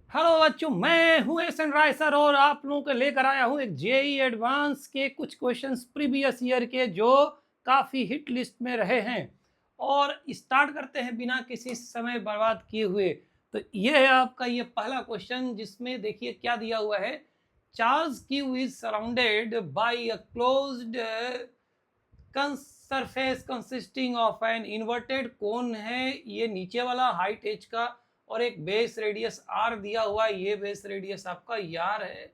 Hello बच्चों, मैं हूं एसएन राय सर और आप लोगों को लेकर आया हूं एक जेई एडवांस के कुछ क्वेश्चंस प्रीवियस ईयर के जो काफ़ी हिट लिस्ट में रहे हैं। और स्टार्ट करते हैं बिना किसी समय बर्बाद किए हुए। तो ये है आपका ये पहला क्वेश्चन, जिसमें देखिए क्या दिया हुआ है। Charles Q is surrounded by a closed surface consisting of an inverted कोन है ये नीचे वाला हाइट एच का, और एक बेस रेडियस आर दिया हुआ है। ये बेस रेडियस आपका यार है,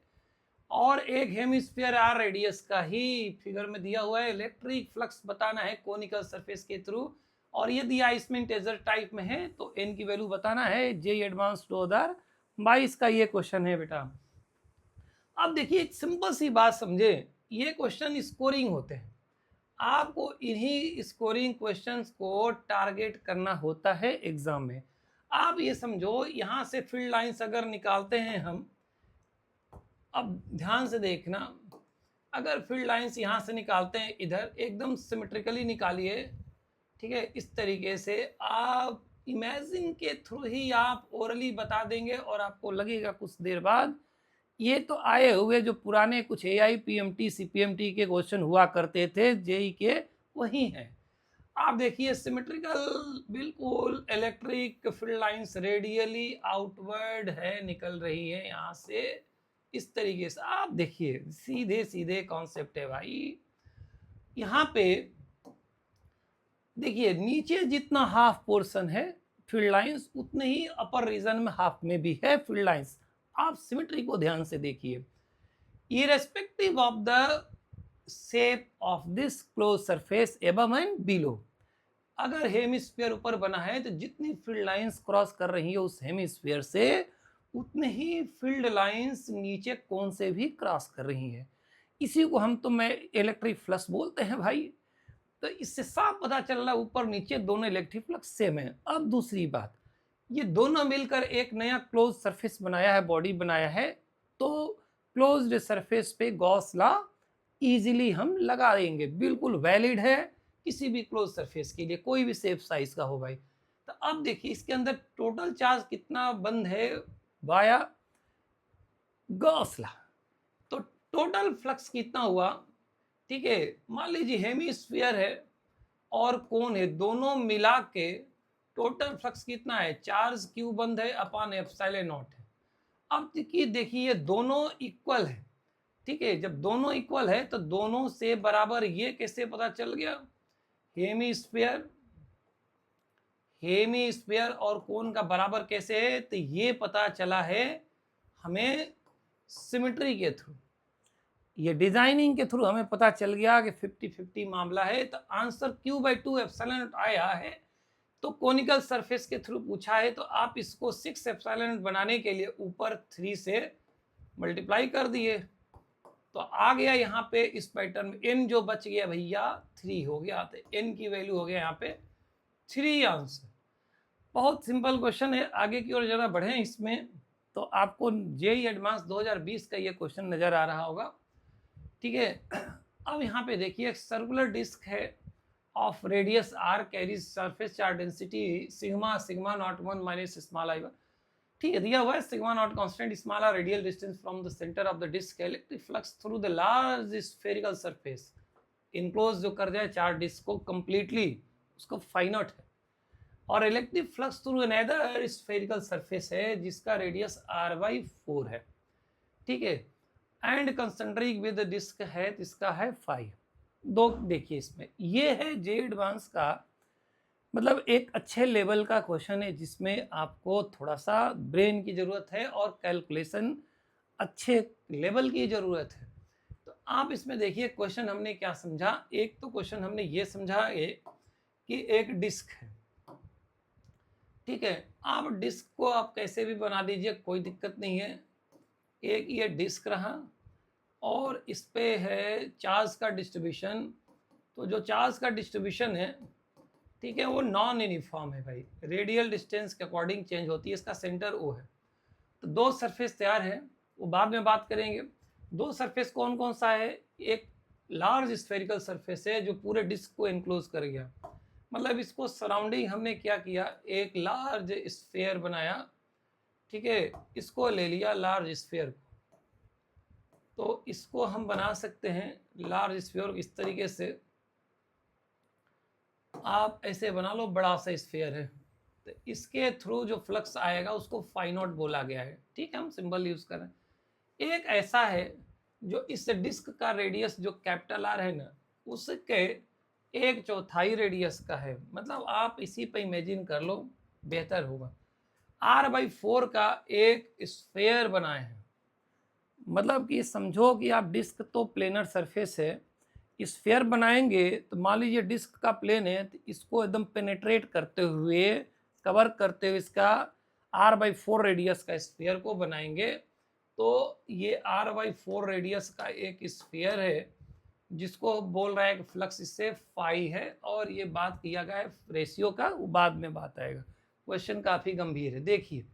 और एक हेमिस्फीयर आर रेडियस का ही फिगर में दिया हुआ है। इलेक्ट्रिक फ्लक्स बताना है कोनिकल सरफेस के थ्रू, और ये दिया इसमें टेजर टाइप में है, तो एन की वैल्यू बताना है। जेई एडवांस 2022 का ये क्वेश्चन है बेटा। अब देखिए एक सिंपल सी बात समझे, ये क्वेश्चन स्कोरिंग होते हैं। आपको इन्हीं स्कोरिंग क्वेश्चंस को टारगेट करना होता है एग्जाम में। आप ये समझो, यहाँ से फील्ड लाइंस अगर निकालते हैं हम, अब ध्यान से देखना, अगर फील्ड लाइंस यहाँ से निकालते हैं, इधर एकदम सिमेट्रिकली निकालिए, ठीक है। इस तरीके से आप इमेजिन के थ्रू ही आप ओरली बता देंगे, और आपको लगेगा कुछ देर बाद ये तो आए हुए जो पुराने कुछ एआई पीएमटी सीपीएमटी के क्वेश्चन हुआ करते थे जेई के, वही हैं। आप देखिए सिमेट्रिकल, बिल्कुल electric field lines radially outward है, निकल रही है यहाँ से। इस तरीके से आप देखिए सीधे सीधे कॉन्सेप्ट है भाई। यहाँ पे देखिए नीचे जितना हाफ पोर्शन है फील्ड लाइंस, उतने ही अपर रीजन में हाफ में भी है फील्ड लाइंस। आप सिमेट्री को ध्यान से देखिए। irrespective of the shape of this closed surface above and below, अगर हेमिस्फीयर ऊपर बना है तो जितनी फील्ड लाइंस क्रॉस कर रही है उस हेमिस्फीयर से, उतने ही फील्ड लाइंस नीचे कौन से भी क्रॉस कर रही है। इसी को हम तो मैं इलेक्ट्रिक फ्लक्स बोलते हैं भाई। तो इससे साफ पता चल रहा है ऊपर नीचे दोनों इलेक्ट्रिक फ्लक्स सेम है। अब दूसरी बात, ये दोनों मिलकर एक नया क्लोज सरफेस बनाया है, बॉडी बनाया है, तो क्लोज्ड सरफेस पे गॉस लॉ इजीली हम लगा देंगे, बिल्कुल वैलिड है किसी भी क्लोज सरफेस के लिए, कोई भी शेप साइज का हो भाई। तो अब देखिए इसके अंदर टोटल चार्ज कितना बंद है वाया गॉस लॉ, तो टोटल फ्लक्स कितना हुआ, ठीक है। मान लीजिए हेमिस्फीयर है और कोन है, दोनों मिला के टोटल फ्लक्स कितना है, चार्ज क्यू बंद है अपान एप्सिलॉन नॉट है। अब देखिए दोनों इक्वल है, ठीक है। जब दोनों इक्वल है तो दोनों से बराबर, ये कैसे पता चल गया, हेमिस्फीयर हेमिस्फीयर और कोन का बराबर कैसे है, तो ये पता चला है हमें सिमेट्री के थ्रू, ये डिजाइनिंग के थ्रू हमें पता चल गया कि 50-50 मामला है। तो आंसर Q/2 एप्सिलॉन नॉट आया है। तो कोनिकल सरफेस के थ्रू पूछा है, तो आप इसको 6 एप्सिलॉन नॉट बनाने के लिए ऊपर 3 से मल्टीप्लाई कर दिए, तो आ गया यहाँ पे इस पैटर्न में n जो बच गया भैया 3 हो गया, तो n की वैल्यू हो गया यहाँ पे 3 आंसर। बहुत सिंपल क्वेश्चन है। आगे की ओर जरा बढ़े इसमें, तो आपको जेई एडवांस 2020 का ये क्वेश्चन नजर आ रहा होगा, ठीक है। अब यहाँ पे देखिए सर्कुलर डिस्क है of radius R carries surface charge density sigma sigma naught 1 minus small I 1, ठीक है। दिया हुआ है sigma naught constant small R radial distance from the centre of the disc, electric flux through the large spherical surface enclose जो कर जाए charge disc को completely, उसको फाइनट है। और electric flux through another spherical surface है जिसका रेडियस r/4 है, ठीक है। एंड कंसेंट्रिक विद डिस्क है, इसका है 5। दो देखिए इसमें ये है जे एडवांस का, मतलब एक अच्छे लेवल का क्वेश्चन है जिसमें आपको थोड़ा सा ब्रेन की ज़रूरत है और कैलकुलेशन अच्छे लेवल की ज़रूरत है। तो आप इसमें देखिए क्वेश्चन हमने क्या समझा। एक तो क्वेश्चन हमने ये समझा कि एक डिस्क है, ठीक है। आप डिस्क को आप कैसे भी बना दीजिए, कोई दिक्कत नहीं है। एक ये डिस्क रहा और इस पे है चार्ज का डिस्ट्रीब्यूशन, तो जो चार्ज का डिस्ट्रीब्यूशन है, ठीक है, वो नॉन यूनिफॉर्म है भाई, रेडियल डिस्टेंस के अकॉर्डिंग चेंज होती है। इसका सेंटर ओ है। तो दो सरफेस तैयार है, वो बाद में बात करेंगे। दो सरफेस कौन कौन सा है, एक लार्ज स्फेरिकल सरफेस है जो पूरे डिस्क को एनक्लोज कर गया, मतलब इसको सराउंडिंग हमने क्या किया, एक लार्ज स्फेयर बनाया, ठीक है, इसको ले लिया लार्ज स्फीयर को, तो इसको हम बना सकते हैं लार्ज स्फीयर इस तरीके से, आप ऐसे बना लो, बड़ा सा स्फीयर है, तो इसके थ्रू जो फ्लक्स आएगा उसको फाई नॉट बोला गया है। ठीक है, हम सिंबल यूज करें। एक ऐसा है जो इस डिस्क का रेडियस जो कैपिटल आर है ना, उसके 1/4 रेडियस का है। मतलब आप इसी पे इमेजिन कर लो, बेहतर होगा। R/4 का एक स्फीयर बनाए हैं, मतलब कि समझो कि आप डिस्क तो प्लेनर सरफेस है, स्फीयर बनाएंगे तो मान लीजिए डिस्क का प्लेन है, तो इसको एकदम पेनेट्रेट करते हुए, कवर करते हुए इसका R/4 रेडियस का स्फीयर को बनाएंगे। तो ये R/4 रेडियस का एक स्फीयर है जिसको बोल रहा है कि फ्लक्स इससे फाई है, और ये बात किया गया है रेशियो का, वो बाद में बात आएगा। क्वेश्चन काफी गंभीर है, देखिए।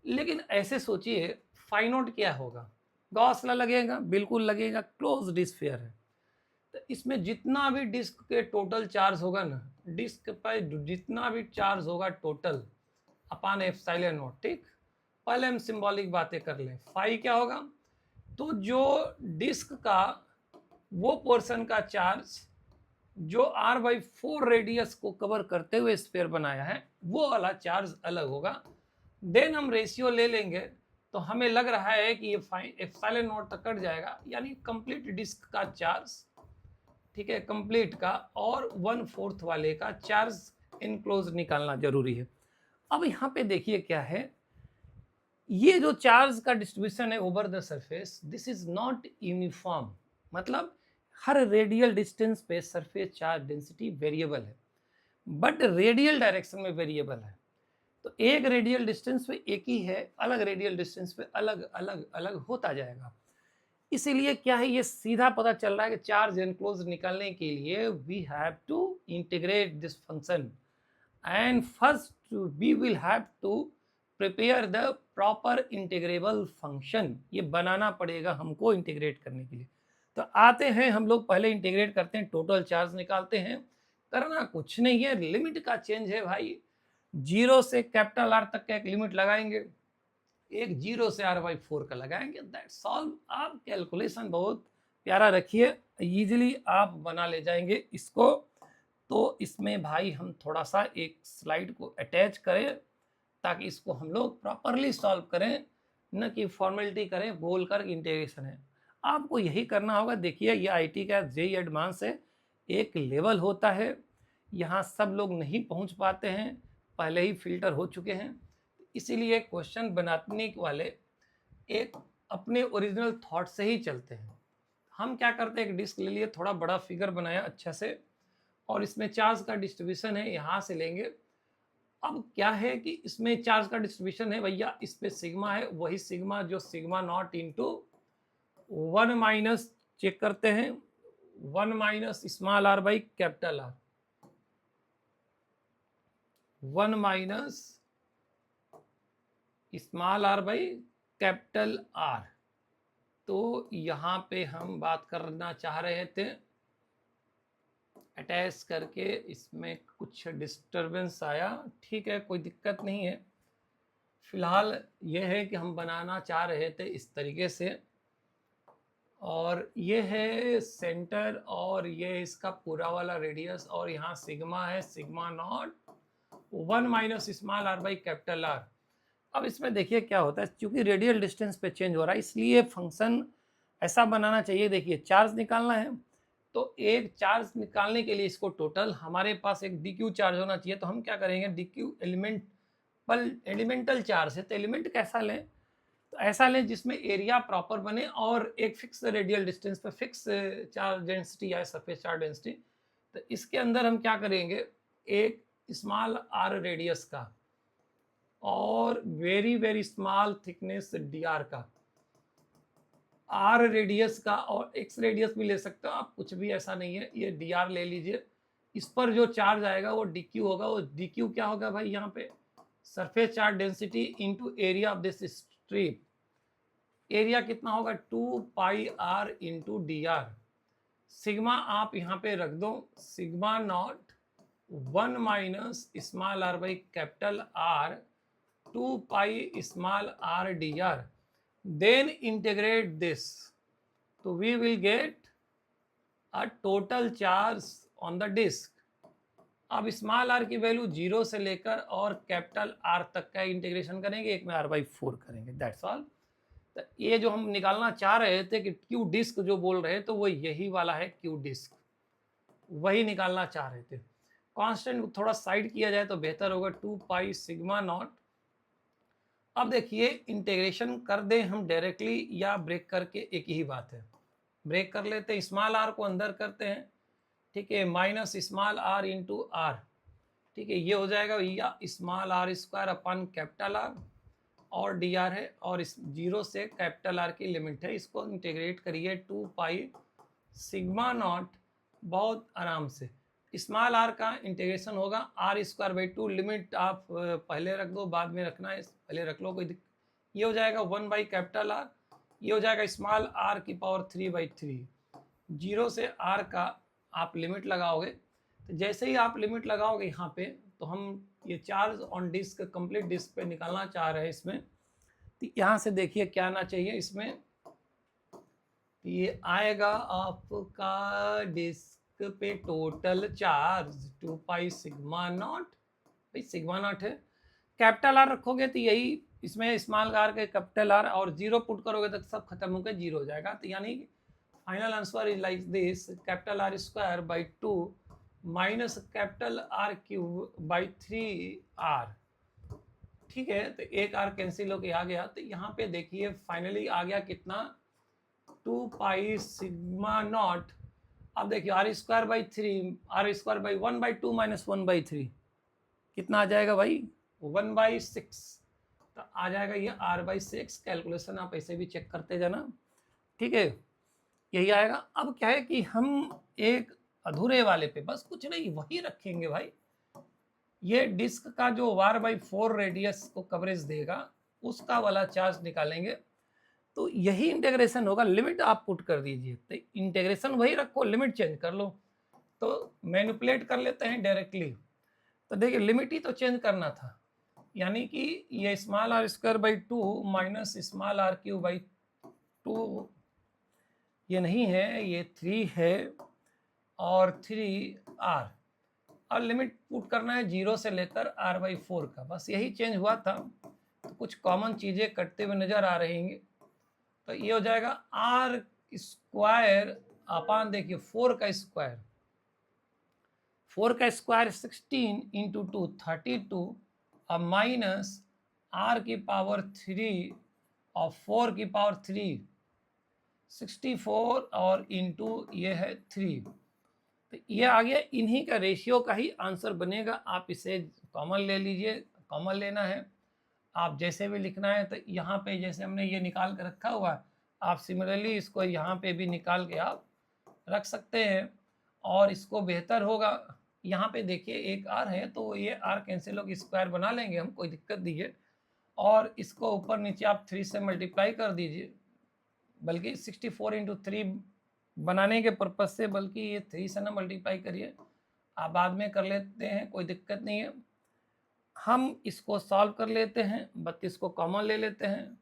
लेकिन ऐसे सोचिए फाई नॉट क्या होगा, गॉस लॉ लगेगा, बिल्कुल लगेगा, क्लोज्ड स्फीयर है। तो इसमें जितना भी डिस्क के टोटल चार्ज होगा ना, डिस्क पर जितना भी चार्ज होगा टोटल अपान एप्सिलॉन नॉट। ठीक, पहले हम सिंबॉलिक बातें कर लें। फाई क्या होगा, तो जो डिस्क का वो पोर्शन का चार्ज जो R/4 रेडियस को कवर करते हुए स्फीयर बनाया है, वो वाला चार्ज अलग होगा। देन हम रेशियो ले लेंगे, तो हमें लग रहा है कि ये एप्सिलॉन नॉट तक कट जाएगा, यानी कंप्लीट डिस्क का चार्ज, ठीक है, कंप्लीट का, और 1/4 वाले का चार्ज इनक्लोज निकालना जरूरी है। अब यहाँ पे देखिए क्या है, ये जो चार्ज का डिस्ट्रीब्यूशन है over the surface, this is not uniform. मतलब हर रेडियल डिस्टेंस पे सरफेस चार्ज डेंसिटी वेरिएबल है, बट रेडियल डायरेक्शन में वेरिएबल है। तो एक रेडियल डिस्टेंस पे एक ही है, अलग रेडियल डिस्टेंस पे अलग अलग अलग होता जाएगा। इसीलिए क्या है, ये सीधा पता चल रहा है कि चार्ज एनक्लोज निकालने के लिए we have to integrate this function, and first we will have to prepare the proper integrable function. ये बनाना पड़ेगा हमको इंटीग्रेट करने के लिए। तो आते हैं हम लोग, पहले इंटीग्रेट करते हैं, टोटल चार्ज निकालते हैं। करना कुछ नहीं है, लिमिट का चेंज है भाई, 0 से कैपिटल आर तक का एक लिमिट लगाएंगे, एक 0 से R/4 का लगाएंगे, दैट्स ऑल। आप कैलकुलेशन बहुत प्यारा रखिए, इजीली आप बना ले जाएंगे इसको। तो इसमें भाई हम थोड़ा सा एक स्लाइड को अटैच करें ताकि इसको हम लोग प्रॉपरली सॉल्व करें, न कि फॉर्मेलिटी करें, बोल कर इंटीग्रेशन है। आपको यही करना होगा। देखिए ये आईटी का जेईई एडवांस है, एक लेवल होता है, यहाँ सब लोग नहीं पहुँच पाते हैं, पहले ही फिल्टर हो चुके हैं। इसीलिए क्वेश्चन बनाने वाले एक अपने ओरिजिनल थॉट से ही चलते हैं। हम क्या करते हैं, एक डिस्क ले लिए, थोड़ा बड़ा फिगर बनाया अच्छा से, और इसमें चार्ज का डिस्ट्रीब्यूशन है, यहाँ से लेंगे। अब क्या है कि इसमें चार्ज का डिस्ट्रीब्यूशन है भैया, इस पे सिग्मा है, वही सिग्मा जो sigma naught into 1 minus, check करते हैं, 1 minus small are by capital R, 1 minus small are by capital R. तो यहाँ पे हम बात करना चाह रहे थे, अटैच करके इसमें कुछ डिस्टरबेंस आया, ठीक है, कोई दिक्कत नहीं है। फिलहाल ये है कि हम बनाना चाह रहे थे इस तरीके से, और ये है सेंटर, और ये इसका पूरा वाला रेडियस, और यहाँ सिग्मा है, sigma naught 1 minus small are by capital R. अब इसमें देखिए क्या होता है, क्योंकि रेडियल डिस्टेंस पे चेंज हो रहा है, इसलिए फंक्शन ऐसा बनाना चाहिए। देखिए चार्ज निकालना है, तो एक चार्ज निकालने के लिए इसको टोटल, हमारे पास एक डी चार्ज होना चाहिए। तो हम क्या करेंगे, डी एलिमेंटल चार्ज है, तो एलिमेंट कैसा लें, तो ऐसा लें जिसमें एरिया प्रॉपर बने और एक फिक्स रेडियल डिस्टेंस पे फिक्स चार्ज डेंसिटी आए, सरफेस चार्ज डेंसिटी। तो इसके अंदर हम क्या करेंगे, एक स्मॉल आर रेडियस का और very very small thickness D R का, आर रेडियस का, और एक्स रेडियस भी ले सकते हो आप, कुछ भी ऐसा नहीं है, ये डी आर ले लीजिए। इस पर जो चार्ज आएगा वो डी क्यू होगा। वो डी क्यू क्या होगा भाई, यहाँ पे surface charge density into area of this strip. Area कितना होगा, 2 pi r into d r. Sigma आप यहाँ पे रख दो, sigma naught 1 minus small are by capital R 2 pi small r dr, then integrate this, तो we will get a total charge on the disk. अब small r की value 0 से लेकर और कैपिटल R तक का इंटीग्रेशन करेंगे, एक में r/4 करेंगे, दैट्स ऑल। तो ये जो हम निकालना चाह रहे थे कि क्यू डिस्क जो बोल रहे हैं, तो वो यही वाला है क्यू डिस्क, वही निकालना चाह रहे थे। कांस्टेंट थोड़ा साइड किया जाए तो बेहतर होगा, 2 पाई सिग्मा नॉट। अब देखिए इंटीग्रेशन कर दें हम डायरेक्टली या ब्रेक करके, एक ही बात है। ब्रेक कर लेते हैं, स्मॉल r को अंदर करते हैं, ठीक है, minus small r into R, ठीक है, ये हो जाएगा या small r square upon capital R, और डी आर है, और इस 0 से कैपिटल R की लिमिट है, इसको इंटीग्रेट करिए 2 पाई सिग्मा नॉट, बहुत आराम से। स्मॉल r का इंटीग्रेशन होगा r²/2, लिमिट आप पहले रख दो, बाद में रखना है, पहले रख लो, कोई ये हो जाएगा 1 बाई कैपिटल R, ये हो जाएगा स्मॉल r की पावर 3/3। 0 से r का आप लिमिट लगाओगे, तो जैसे ही आप लिमिट लगाओगे यहाँ पे, तो हम ये charge on disc complete disc पे निकालना चाह रहे हैं इसमें। तो यहाँ से देखिए क्या आना चाहिए इसमें, ये आएगा आपका डिस्क पे total charge 2 pi sigma not, भाई सिग्मा नॉट है, कैपिटल R रखोगे तो यही इसमें स्मॉल r के कैपिटल R, और 0 पुट करोगे तो सब खत्म होकर 0 हो जाएगा। तो यानी final answer is like this, capital R²/2 minus capital R³/3R, ठीक है। तो एक R कैंसिल होके आ गया, तो यहाँ पे देखिए फाइनली आ गया कितना, 2 पाई सिग्मा नॉट। अब देखिए R²/3, R²/1/2 माइनस 1/3 कितना आ जाएगा भाई, 1/6, तो आ जाएगा ये R/6। कैलकुलेशन आप ऐसे भी चेक करते जाना, ठीक है, यही आएगा। अब क्या है कि हम एक अधूरे वाले पे बस कुछ नहीं वही रखेंगे भाई, ये डिस्क का जो r/4 रेडियस को कवरेज देगा उसका वाला चार्ज निकालेंगे, तो यही इंटीग्रेशन होगा। लिमिट आप पुट कर दीजिए, तो इंटीग्रेशन वही रखो, लिमिट चेंज कर लो, तो मैनिपुलेट कर लेते हैं डायरेक्टली। तो देखिए लिमिट ही तो चेंज करना था, यानी कि ये small r²/2 minus small r³/2, ये नहीं है, ये 3 है और 3R, और लिमिट पुट करना है 0 से लेकर r/4 का, बस यही चेंज हुआ था। तो कुछ कॉमन चीज़ें कटते हुए नज़र आ रहेंगे, तो ये हो जाएगा R² अपान, देखिए 4 का स्क्वायर, 16 इंटू 2 32, अब माइनस r³ और 4³ 64, और इंटू ये है 3, तो ये आ गया। इन्हीं का रेशियो का ही आंसर बनेगा। आप इसे कॉमन ले लीजिए, कॉमन लेना है आप, जैसे भी लिखना है तो यहाँ पे जैसे हमने ये निकाल के रखा हुआ है, आप सिमिलरली इसको यहाँ पे भी निकाल के आप रख सकते हैं, और इसको बेहतर होगा। यहाँ पे देखिए एक r है, तो ये r कैंसिल होकर स्क्वायर बना लेंगे हम, कोई दिक्कत नहीं है, और इसको ऊपर नीचे आप 3 से मल्टीप्लाई कर दीजिए, बल्कि 64 इंटू 3 बनाने के पर्पज से, बल्कि ये 3 से ना मल्टीप्लाई करिए, आप बाद में कर लेते हैं, कोई दिक्कत नहीं है। हम इसको सॉल्व कर लेते हैं, 32 को कॉमन ले लेते हैं,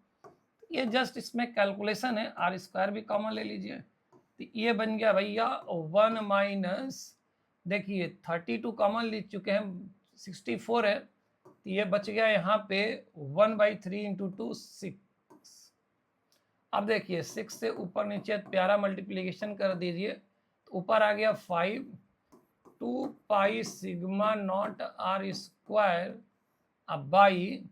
ये जस्ट इसमें कैलकुलेशन है, r² भी कॉमन ले लीजिए, तो ये बन गया भैया 1 माइनस, देखिए 32 कॉमन ले चुके हैं, 64 है, तो ये बच गया यहाँ पे 1/3 इंटू 2 6। अब देखिए 6 से ऊपर नीचे प्यारा मल्टीप्लिकेशन कर दीजिए, तो ऊपर आ गया 5, 2 पाई सिग्मा नॉट r², अब बाई,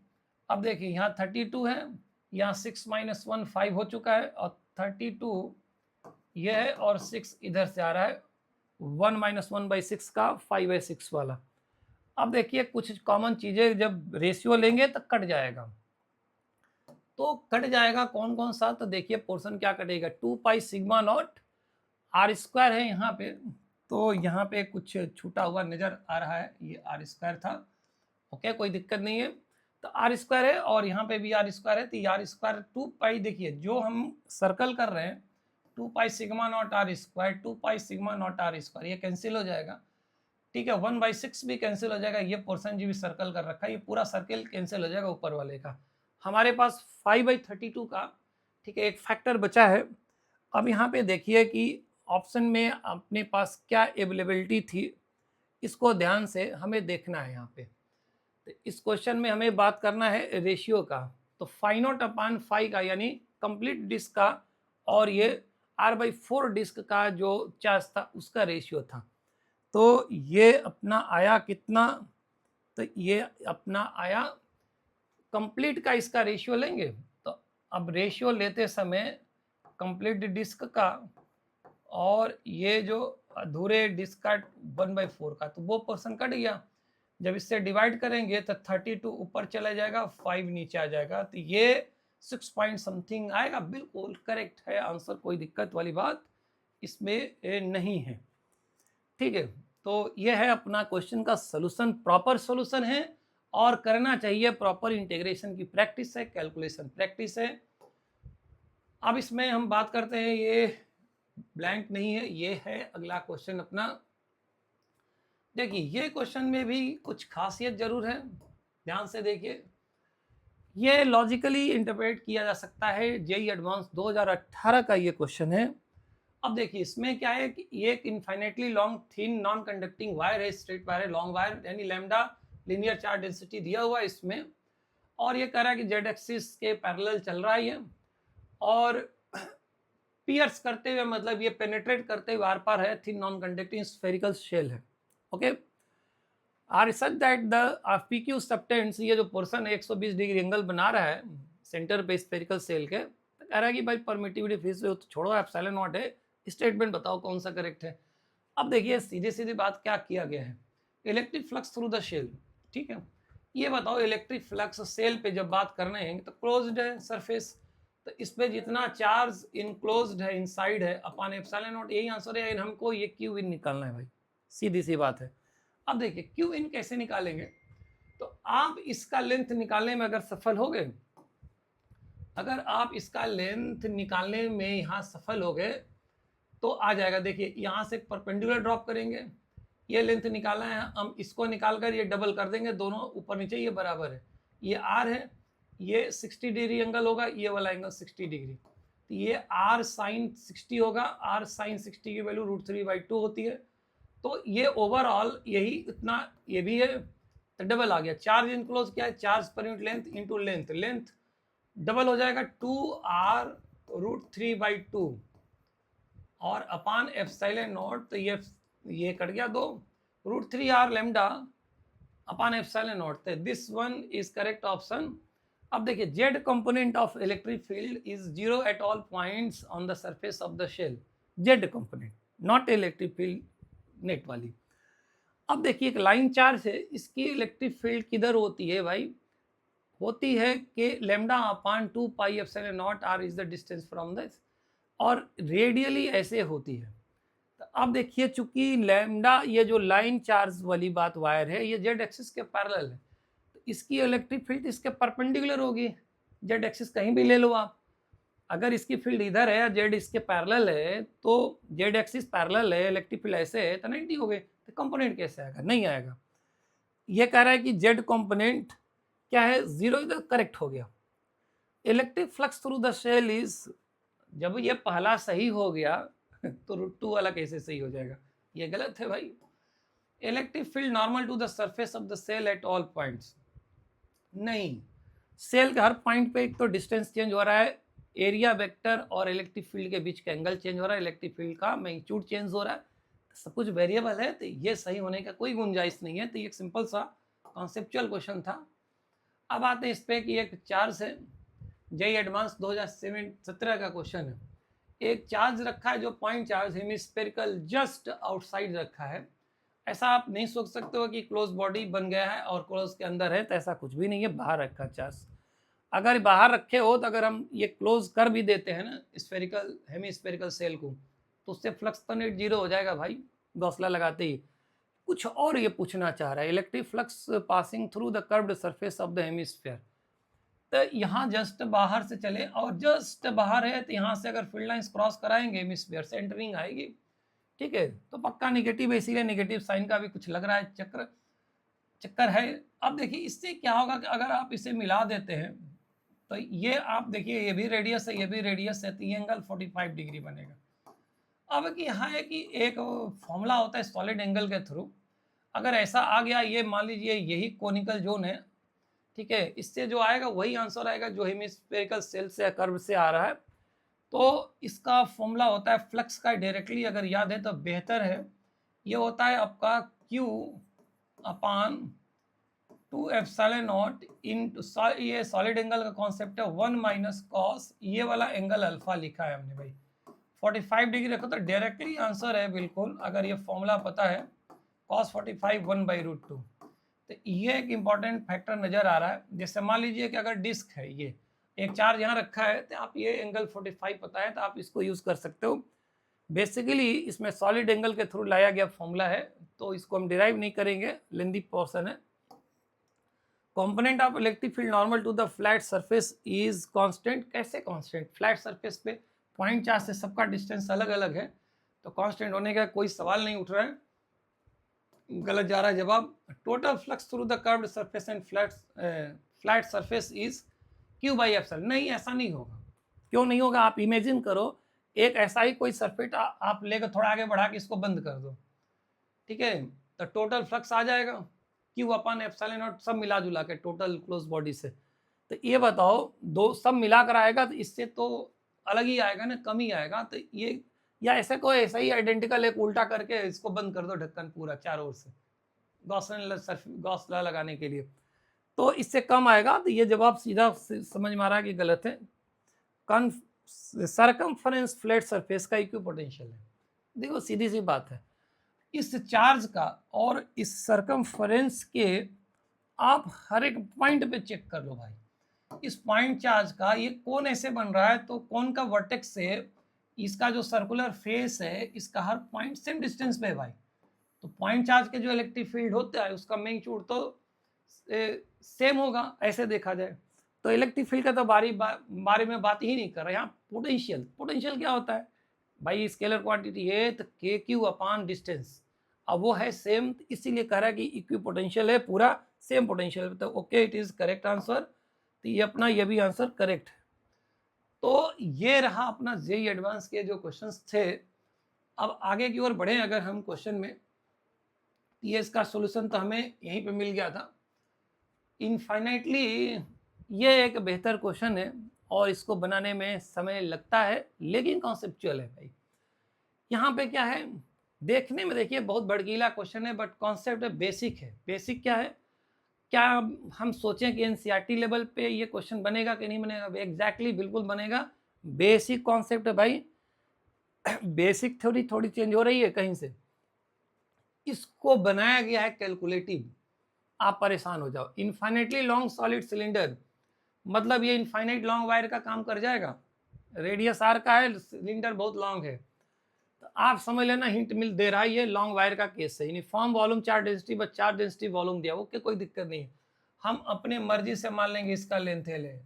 अब देखिए यहाँ 32 है, यहाँ 6 माइनस 1 5 हो चुका है, और 32 ये है, और 6 इधर से आ रहा है, 1 माइनस 1/6 का 5/6 वाला। अब देखिए कुछ कॉमन चीज़ें जब रेशियो लेंगे तो कट जाएगा, तो कट जाएगा कौन कौन सा, तो देखिए पोर्शन क्या कटेगा, 2 पाई सिग्मा नॉट r² है यहाँ पे, तो यहाँ पे कुछ छूटा हुआ नज़र आ रहा है, ये r² था, ओके कोई दिक्कत नहीं है, तो r² है, और यहाँ पे भी r² है, तो r², 2 पाई, देखिए जो हम सर्कल कर रहे हैं 2 pi sigma not r², 2 pi sigma not r², ये कैंसिल हो जाएगा, ठीक है, 1/6 भी कैंसिल हो जाएगा, ये पोर्शन जो भी सर्कल कर रखा है ये पूरा सर्कल कैंसिल हो जाएगा ऊपर वाले का। हमारे पास 5/32 का, ठीक है, एक फैक्टर बचा है। अब यहाँ पे देखिए कि ऑप्शन में अपने पास क्या अवेलेबिलिटी थी, इसको ध्यान से हमें देखना है यहाँ पे। तो इस क्वेश्चन में हमें बात करना है रेशियो का, तो 5/0/5 का यानी कंप्लीट डिस्क का और ये R/4 डिस्क का जो चार्ज था उसका रेशियो था। तो ये अपना आया कितना, तो ये अपना आया कंप्लीट का, इसका रेशियो लेंगे। तो अब रेशियो लेते समय कंप्लीट डिस्क का और ये जो अधूरे डिस्क का 1/4 का, तो वो पोर्शन कट गया। जब इससे डिवाइड करेंगे तो 32 ऊपर चला जाएगा, 5 नीचे आ जाएगा, तो ये 6 पॉइंट समथिंग आएगा। बिल्कुल करेक्ट है आंसर, कोई दिक्कत वाली बात इसमें नहीं है। ठीक है, तो ये है अपना क्वेश्चन का सोल्यूशन, प्रॉपर सोल्यूशन है और करना चाहिए प्रॉपर इंटीग्रेशन की प्रैक्टिस है, कैलकुलेशन प्रैक्टिस है। अब इसमें हम बात करते हैं, ये ब्लैंक नहीं है, ये है अगला क्वेश्चन अपना। देखिए ये क्वेश्चन में भी कुछ खासियत जरूर है, ध्यान से देखिए। ये लॉजिकली इंटरप्रेट किया जा सकता है, जेईई एडवांस 2018 का ये क्वेश्चन है। अब देखिए इसमें क्या है कि ये एक infinitely long thin non conducting wire है, स्ट्रेट वायर है, लॉन्ग वायर, यानी लैम्डा लीनियर चार्ज डेंसिटी दिया हुआ है इसमें, और ये कह रहा है कि जेड एक्सिस के पैरेलल चल रहा है ये, और पियर्स करते हुए मतलब ये पेनिट्रेट करते हुए आर पार है, thin non conducting spherical shell है। Okay, R such that the PQ subtends, ये जो पोर्शन है 120 डिग्री एंगल बना रहा है सेंटर पे स्फेरिकल सेल के, तो कह रहा है कि भाई परमिटिविटी फीस तो छोड़ो, एप्सिलॉन नॉट है, स्टेटमेंट बताओ कौन सा करेक्ट है। अब देखिए सीधी सीधी बात क्या किया गया है, electric flux through the shell, ठीक है, ये बताओ इलेक्ट्रिक फ्लक्स सेल पे जब बात करने हैं तो क्लोज्ड है सरफेस, तो इस पे जितना चार्ज इनक्लोज्ड है, इनसाइड है, अपॉन एप्सिलॉन नॉट, यही आंसर है। हमको ये क्यू इन निकालना है भाई, सीधी सी बात है। अब देखिए क्यू इन कैसे निकालेंगे, तो आप इसका लेंथ निकालने में अगर सफल हो गए, अगर आप इसका लेंथ निकालने में यहाँ सफल हो गए तो आ जाएगा। देखिए यहाँ से परपेंडिकुलर ड्रॉप करेंगे, ये लेंथ निकालना है, हम इसको निकाल कर ये डबल कर देंगे, दोनों ऊपर नीचे ये बराबर है, ये आर है, ये 60 डिग्री एंगल होगा, ये वाला एंगल 60 डिग्री, तो ये आर साइन 60 होगा, आर साइन 60 की वैल्यू √3/2 होती है। तो ये ओवरऑल यही इतना, ये भी है, तो डबल आ गया। चार्ज इनक्लोज क्या है, charge per unit length into length, length double हो जाएगा 2r √3/2 और अपान एप्सिलॉन नॉट, तो ये कट गया 2 √3r lambda upon epsilon naught, this one is correct option. अब देखिए Z component of electric field is 0 at all points on the surface of the shell, Z component, not electric field net वाली। अब देखिए एक line charge है, इसकी electric field किधर होती है भाई, होती है कि lambda upon 2 pi epsilon not r is the distance from this, और रेडियली ऐसे होती है। तो अब देखिए चूंकि लैम्डा, ये जो लाइन चार्ज वाली बात वायर है, ये जेड एक्सिस के पैरेलल है, तो इसकी इलेक्ट्रिक फील्ड इसके परपेंडिकुलर होगी, जेड एक्सिस कहीं भी ले लो आप, अगर इसकी फील्ड इधर है, जेड इसके पैरेलल है, तो जेड एक्सिस पैरेलल है, इलेक्ट्रिक फील्ड ऐसे है, तो 90 हो गए, तो कंपोनेंट कैसे आएगा, नहीं आएगा। ये कह रहा है कि जेड कंपोनेंट क्या है, 0, इधर करेक्ट हो गया। Electric flux through the shell is, जब ये पहला सही हो गया तो √2 वाला कैसे सही हो जाएगा, ये गलत है भाई। Electric field normal to the surface of the shell at all points, नहीं, सेल के हर पॉइंट पे एक तो डिस्टेंस चेंज हो रहा है, एरिया वेक्टर और इलेक्ट्रिक फील्ड के बीच का एंगल चेंज हो रहा है, इलेक्ट्रिक फील्ड का मैग्नीट्यूड चेंज हो रहा है, सब कुछ वेरिएबल है, तो ये सही होने का कोई गुंजाइश नहीं है। तो ये एक सिंपल सा कॉन्सेप्चुअल क्वेश्चन था। अब आते हैं इस पे कि एक चार्ज है, जेईई एडवांस 2017 का क्वेश्चन है, एक चार्ज रखा है जो point charge hemispherical just outside रखा है। ऐसा आप नहीं सोच सकते हो कि क्लोज बॉडी बन गया है और क्लोज के अंदर है, तो ऐसा कुछ भी नहीं है, बाहर रखा चार्ज। अगर बाहर रखे हो तो अगर हम ये क्लोज कर भी देते हैं ना स्फेरिकल हेमिस्फेरिकल सेल को, तो उससे फ्लक्स तो नेट 0 हो जाएगा भाई, गौसला लगाते ही। कुछ और ये पूछना चाह रहा है, electric flux passing through the curved surface of the hemisphere, तो यहाँ जस्ट बाहर से चले और जस्ट बाहर है, तो यहाँ से अगर फील्ड लाइंस क्रॉस कराएंगे हेमिस्फीयर से एंटरिंग आएगी, ठीक है, तो पक्का नेगेटिव है, इसीलिए नेगेटिव साइन का भी कुछ लग रहा है चक्कर है। अब देखिए इससे क्या होगा कि अगर आप इसे मिला देते हैं तो ये आप देखिए ये भी रेडियस है, ये भी रेडियस है, तो ये एंगल 45 डिग्री बनेगा। अब कि यहाँ है कि एक फॉर्मूला होता है सॉलिड एंगल के थ्रू, अगर ऐसा आ गया, ये मान लीजिए यही कोनिकल जोन है, ठीक है, इससे जो आएगा वही आंसर आएगा जो हेमिस्फेरिकल सेल से कर्व से आ रहा है। तो इसका फॉर्मूला होता है फ्लक्स का, डायरेक्टली अगर याद है तो बेहतर है। ये होता है आपका Q upon 2 epsilon not into, ये सॉलिड एंगल का कॉन्सेप्ट है, 1 माइनस कॉस, ये वाला एंगल अल्फा लिखा है हमने भाई, 45 डिग्री रखो तो डायरेक्टली आंसर है बिल्कुल, अगर ये फॉर्मूला पता है, cos 45 1/√2। तो ये एक इंपॉर्टेंट फैक्टर नजर आ रहा है। जैसे मान लीजिए कि अगर डिस्क है, ये एक चार्ज यहाँ रखा है, तो आप ये एंगल 45 पता है तो आप इसको यूज कर सकते हो। बेसिकली इसमें सॉलिड एंगल के थ्रू लाया गया फॉर्मूला है, तो इसको हम डिराइव नहीं करेंगे, लेंदी पोर्शन है। Component of electric field normal to the flat surface is constant. कैसे कांस्टेंट? फ्लैट सरफेस पे पॉइंट चार्ज से सबका डिस्टेंस अलग अलग है, तो कांस्टेंट होने का कोई सवाल नहीं उठ रहा है, गलत जा रहा है जवाब। Total flux through the curved surface and flat surface is Q by epsilon. नहीं, ऐसा नहीं होगा। क्यों नहीं होगा? आप इमेजिन करो एक ऐसा ही कोई सरफेस आप लेकर थोड़ा आगे बढ़ा के इसको बंद कर दो, ठीक है, तो टोटल फ्लक्स आ जाएगा Q अपन एप्सिलॉन नॉट, सब मिला जुला के टोटल क्लोज बॉडी से। तो ये बताओ, दो सब मिलाकर आएगा तो इससे तो अलग ही आएगा ना, कम ही आएगा। तो ये, या ऐसे कोई ऐसा ही आइडेंटिकल एक उल्टा करके इसको बंद कर दो ढक्कन पूरा चारों ओर से, गॉस लॉ लगाने के लिए, तो इससे कम आएगा। तो ये जवाब सीधा समझ में आ रहा है कि गलत है। सरकमफरेंस फ्लैट सरफेस का इक्विपोटेंशियल है। देखो सीधी सी बात है, इस चार्ज का और इस सरकमफरेंस के आप हर एक पॉइंट पे चेक कर लो भाई। इस पॉइंट चार्ज का ये कोन ऐसे बन रहा है, तो कोन का वर्टेक्स से इसका जो सर्कुलर फेस है, इसका हर पॉइंट सेम डिस्टेंस पे है भाई। तो पॉइंट चार्ज के जो इलेक्ट्रिक फील्ड होता है उसका मैग्नीट्यूड तो सेम होगा, ऐसे देखा जाए तो। इलेक्ट्रिक फील्ड का तो बारे में बात ही नहीं कर रहे। यहाँ पोटेंशियल क्या होता है भाई? स्केलर क्वांटिटी है तो KQ अपान डिस्टेंस, अब वो है सेम, इसीलिए कह रहा है कि इक्वी पोटेंशियल है, पूरा सेम पोटेंशियल। तो okay, it is correct answer. तो ये अपना ये भी आंसर करेक्ट है। तो ये रहा अपना जेईई एडवांस के जो क्वेश्चंस थे। अब आगे की ओर बढ़े अगर हम क्वेश्चन में, ये इसका सॉल्यूशन तो हमें यहीं पे मिल गया था इनफाइनाइटली। ये एक बेहतर क्वेश्चन है और इसको बनाने में समय लगता है, लेकिन कॉन्सेप्चुअल है भाई। यहाँ पे क्या है, देखने में देखिए बहुत भड़कीला क्वेश्चन है, बट कॉन्सेप्ट बेसिक है। बेसिक क्या है? क्या हम सोचें कि एनसीईआरटी लेवल पे ये क्वेश्चन बनेगा कि नहीं बनेगा? एग्जैक्टली बिल्कुल बनेगा। बेसिक कॉन्सेप्ट है भाई। बेसिक थ्योरी थोड़ी चेंज हो रही है कहीं से, इसको बनाया गया है कैलकुलेटिव। आप परेशान हो जाओ। इनफाइनेटली लॉन्ग सॉलिड सिलेंडर, मतलब ये इनफाइनाइट लॉन्ग वायर का काम कर जाएगा। रेडियस आर का है, सिलेंडर बहुत लॉन्ग है, तो आप समझ लेना हिंट मिल दे रहा है, ये लॉन्ग वायर का केस है। यूनिफॉर्म वॉल्यूम चार्ज डेंसिटी, बस चार्ज डेंसिटी वॉल्यूम दिया, ओके, कोई दिक्कत नहीं है। हम अपने मर्जी से मान लेंगे इसका लेंथ है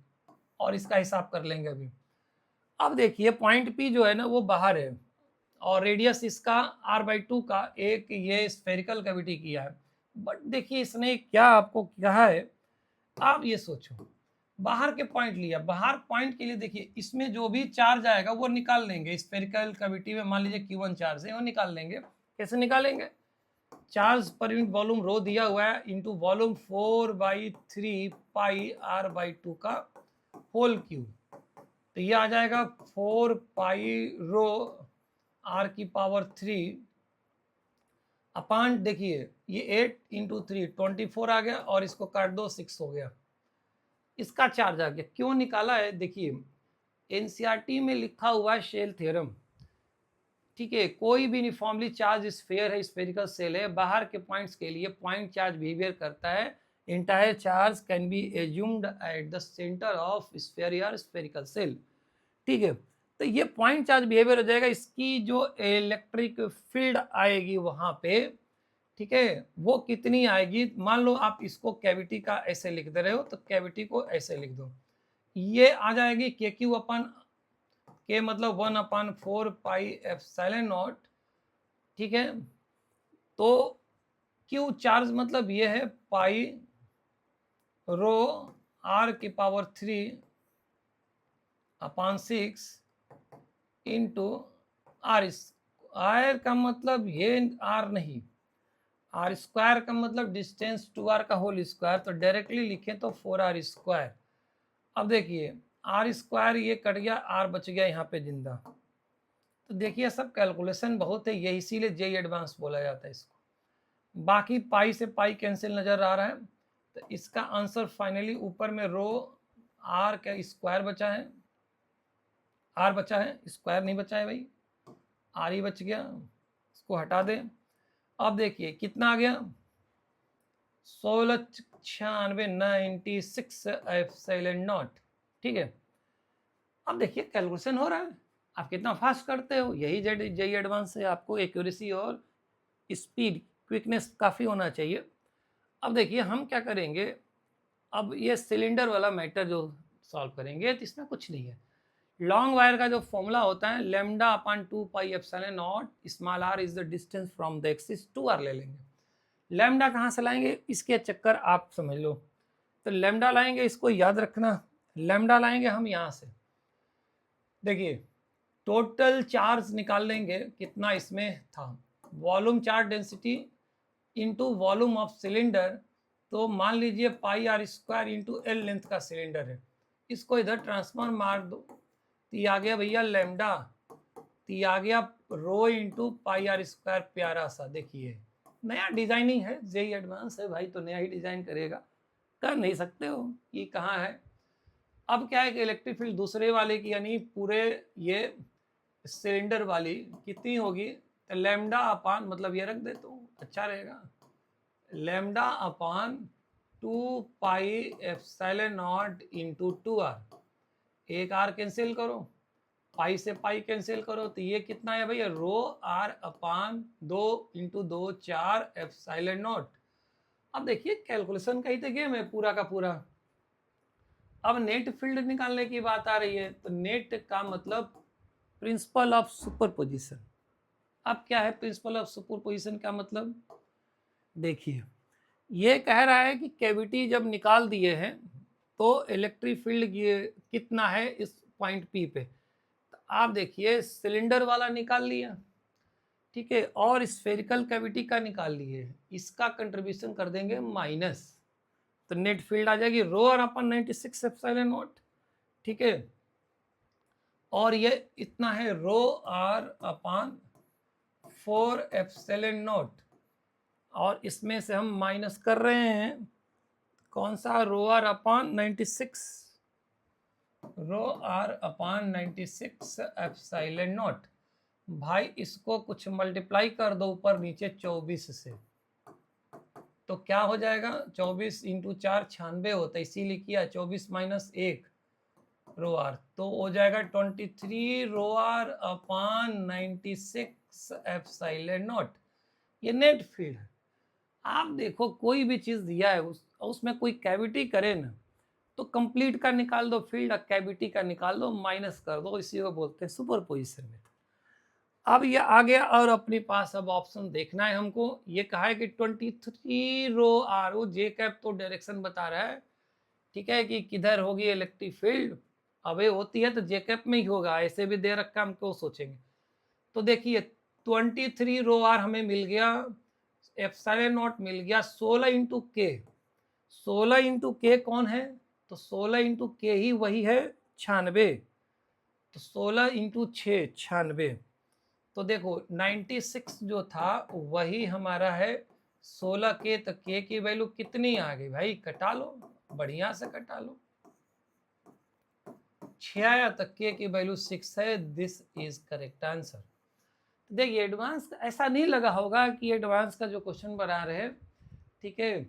और इसका हिसाब कर लेंगे अभी। अब देखिए पॉइंट P जो है ना वो बाहर है, और रेडियस इसका r/2 का एक ये स्फेरिकल कैविटी किया है। बट देखिए इसने क्या आपको कहा है, आप ये सोचो, बाहर के पॉइंट लिया, बाहर पॉइंट के लिए देखिए इसमें जो भी चार्ज आएगा वो निकाल लेंगे। स्फेरिकल कैविटी में मान लीजिए Q1 चार्ज है, वो निकाल लेंगे। कैसे निकालेंगे? चार्ज पर यूनिट वॉल्यूम रो दिया हुआ है इंटू वॉल्यूम 4/3 पाई r/2 का होल क्यूब, तो ये आ जाएगा 4 पाई रो r⁻³ अपान, देखिए ये 8 इंटू 3 24 आ गया, और इसको काट दो 6 हो गया। इसका चार्ज आ गया। क्यों निकाला है? देखिए एनसीईआरटी में लिखा हुआ है शेल थ्योरम, ठीक है, कोई भी यूनिफॉर्मली चार्ज स्फीयर है, स्फेरिकल सेल है, बाहर के पॉइंट्स के लिए पॉइंट चार्ज बिहेवियर करता है। Entire charge can be assumed at the centre of sphere या स्फेरिकल सेल, ठीक है। तो ये पॉइंट चार्ज बिहेवियर हो जाएगा। इसकी जो इलेक्ट्रिक फील्ड आएगी वहां पे, ठीक है, वो कितनी आएगी? मान लो आप इसको कैविटी का ऐसे लिख दे रहे हो, तो कैविटी को ऐसे लिख दो, ये आ जाएगी KQ अपन के मतलब 1/4 पाई एप्सिलॉन नॉट ठीक है। तो क्यू चार्ज मतलब ये है पाई रो आर की पावर 3/6 इंटू आर। आर का मतलब ये आर नहीं, आर स्क्वायर का मतलब डिस्टेंस टू आर का होल स्क्वायर, तो डायरेक्टली लिखें तो 4r²। अब देखिए आर स्क्वायर ये कट गया, आर बच गया यहाँ पे जिंदा। तो देखिए सब कैलकुलेशन बहुत है, ये इसीलिए जेई एडवांस बोला जाता है इसको। बाकी पाई से पाई कैंसिल नजर आ रहा है, तो इसका आंसर फाइनली ऊपर में रो आर का स्क्वायर बचा है, आर बचा है, स्क्वायर नहीं बचा है भाई, आर ही बच गया, इसको हटा दें। अब देखिए कितना आ गया, 1696 ठीक है। अब देखिए कैलकुलेशन हो रहा है, आप कितना फास्ट करते हो, यही जेई एडवांस से आपको एक्यूरेसी और स्पीड क्विकनेस काफ़ी होना चाहिए। अब देखिए हम क्या करेंगे, अब ये सिलेंडर वाला मैटर जो सॉल्व करेंगे तो इसमें कुछ नहीं है। लॉन्ग वायर का जो फॉर्मूला होता है λ/2πε0 small r is the distance from the axis to R ले लेंगे। लैम्डा कहाँ से लाएंगे, इसके चक्कर आप समझ लो। तो लैम्डा लाएंगे, इसको याद रखना, लैम्डा लाएंगे हम यहाँ से। देखिए टोटल चार्ज निकाल लेंगे कितना इसमें था, volume charge density into volume of cylinder. तो मान लीजिए πr² इंटू एल लेंथ का सिलेंडर है, इसको इधर ट्रांसफर मार दो, तो ये आ गया भैया लैम्डा, तो ये आ गया रो इंटू πr²। प्यारा सा देखिए नया डिजाइनिंग है, जेई एडवांस है भाई तो नया ही डिजाइन करेगा, कर नहीं सकते हो कि कहाँ है। अब क्या है कि इलेक्ट्रिक फील्ड दूसरे वाले की यानी पूरे ये सिलेंडर वाली कितनी होगी, तो लैम्डा अपान मतलब ये रख देता हूँ अच्छा रहेगा, λ/2πε0 इंटू 2r। एक आर कैंसिल करो, पाई से पाई कैंसिल करो, तो ये कितना है भैया ρr/2 इंटू 2 4ε0। अब देखिए कैलकुलेशन का ही तो गेम है पूरा का पूरा। अब नेट फील्ड निकालने की बात आ रही है, तो नेट का मतलब प्रिंसिपल ऑफ सुपरपोजिशन। अब क्या है प्रिंसिपल ऑफ सुपरपोजिशन का मतलब, देखिए ये कह रहा है कि कैविटी जब निकाल दिए हैं तो इलेक्ट्रिक फील्ड कितना है इस पॉइंट पी पे, तो आप देखिए सिलेंडर वाला निकाल लिया, ठीक है, और स्फेरिकल कैविटी का निकाल लिए, इसका कंट्रीब्यूशन कर देंगे माइनस, तो नेट फील्ड आ जाएगी ρr/96ε0, ठीक है। और ये इतना है ρr/4ε0, और इसमें से हम माइनस कर रहे हैं कौन सा, ρr/96, ρr/96ε0। भाई इसको कुछ मल्टीप्लाई कर दो ऊपर नीचे 24 से, तो क्या हो जाएगा 24 इंटू 4 96 होता है, इसीलिए किया 24 माइनस 1 ρr, तो हो जाएगा 23 ρr/96ε0। ये नेट फील्ड है। आप देखो कोई भी चीज दिया है उसमें कोई कैविटी करे ना, तो कंप्लीट का निकाल दो फील्ड, कैविटी का निकाल दो, माइनस कर दो, इसी को बोलते हैं सुपरपोजिशन में। अब ये आ गया और अपने पास अब ऑप्शन देखना है हमको, ये कहा है कि 23 ρr, वो जे कैप तो डायरेक्शन बता रहा है, ठीक है, कि किधर होगी इलेक्ट्रिक फील्ड, अब ये होती है तो जे कैप में ही होगा, ऐसे भी दे रखा हम क्यों सोचेंगे। तो देखिए 23 ρr हमें मिल गया, ε0 मिल गया 16 इंटू के, 16 इंटू के कौन है, तो 16 इंटू के ही वही है 96, तो 16 इंटू 6 96, तो देखो 96 जो था वही हमारा है 16 के, तो के की वैल्यू कितनी आ गई भाई, कटा लो, बढ़िया से कटा लो, 6 आया, तो के की वैल्यू 6 है, दिस इज करेक्ट आंसर। देखिए एडवांस ऐसा नहीं लगा होगा कि एडवांस का जो क्वेश्चन बना रहे हैं, ठीक है,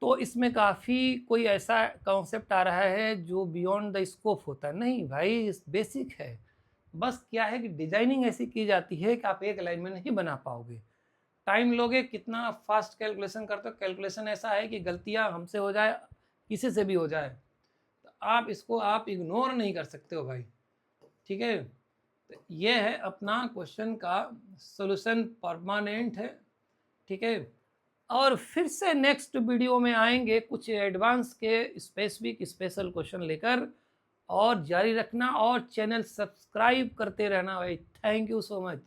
तो इसमें काफ़ी कोई ऐसा कॉन्सेप्ट आ रहा है जो बियॉन्ड द स्कोप होता है, नहीं भाई बेसिक है, बस क्या है कि डिजाइनिंग ऐसी की जाती है कि आप एक लाइन में नहीं बना पाओगे, टाइम लोगे, कितना फास्ट कैलकुलेशन करते हो, कैलकुलेशन ऐसा है कि गलतियां हमसे हो जाए, किसी से भी हो जाए, तो आप इसको आप इग्नोर नहीं कर सकते हो भाई, ठीक है। तो ये है अपना क्वेश्चन का सॉल्यूशन, परमानेंट है, ठीक है। और फिर से नेक्स्ट वीडियो में आएंगे कुछ एडवांस के स्पेसिफिक स्पेशल क्वेश्चन लेकर, और जारी रखना और चैनल सब्सक्राइब करते रहना भाई। Thank you so much.